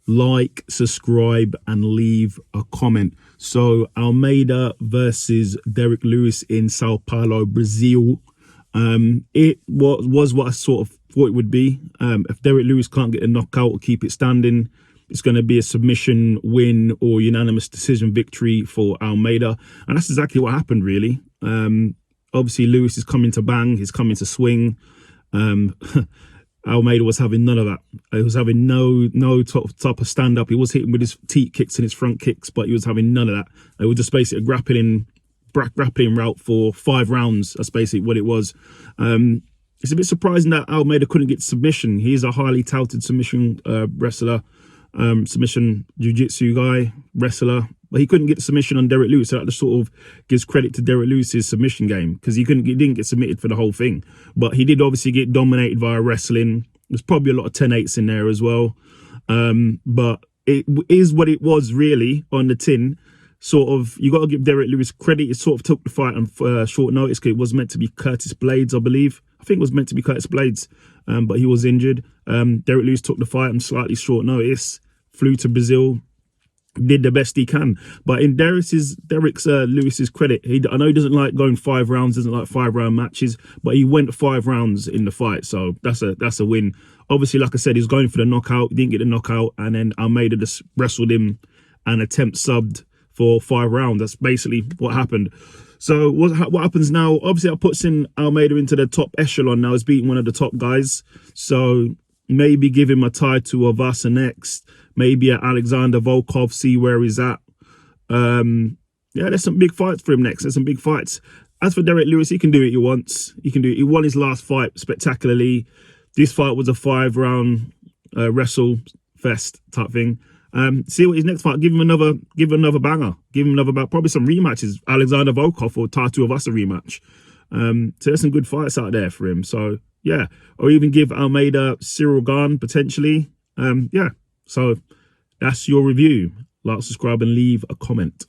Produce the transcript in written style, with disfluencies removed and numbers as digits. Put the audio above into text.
like, subscribe, and leave a comment. So Almeida versus Derek Lewis in Sao Paulo, Brazil. It was what I sort of thought it would be. If Derek Lewis can't get a knockout or keep it standing, it's going to be a submission win or unanimous decision victory for Almeida. And that's exactly what happened, really. Obviously, Lewis is coming to bang. He's coming to swing. Almeida was having none of that. He was having no type of stand-up. He was hitting with his teat kicks and his front kicks, but he was having none of that. It was just basically a grappling route for 5 rounds. That's basically what it was. It's a bit surprising that Almeida couldn't get submission. He is a highly touted submission wrestler, submission jiu-jitsu guy, wrestler. But he couldn't get the submission on Derek Lewis. So that just sort of gives credit to Derek Lewis's submission game, because he didn't get submitted for the whole thing. But he did obviously get dominated via wrestling. There's probably a lot of 10-8s in there as well. But it is what it was, really, on the tin. Sort of, you got to give Derek Lewis credit. He sort of took the fight on short notice, because it was meant to be Curtis Blades, I believe. I think it was meant to be Curtis Blades, but he was injured. Derek Lewis took the fight on slightly short notice, flew to Brazil, did the best he can. But in Derek Lewis's credit, I know he doesn't like going 5 rounds, doesn't like 5-round matches, but he went 5 rounds in the fight, so that's a win. Obviously, like I said, he's going for the knockout, didn't get the knockout, and then Almeida just wrestled him and attempt subbed for 5 rounds. That's basically what happened. So what happens now? Obviously, that puts in Almeida into the top echelon now. He's beating one of the top guys. So maybe give him a title of Vasa next. Maybe at Alexander Volkov, see where he's at. Yeah, there's some big fights for him next. There's some big fights. As for Derek Lewis, he can do it he wants. He can do it. He won his last fight spectacularly. This fight was a 5-round wrestle fest type thing. See what his next fight. Give him another banger. Give him probably some rematches. Alexander Volkov or Tattoo of Us a rematch. So there's some good fights out there for him. So yeah, or even give Almeida Cyril Gane potentially. Yeah. So that's your review. Like, subscribe, and leave a comment.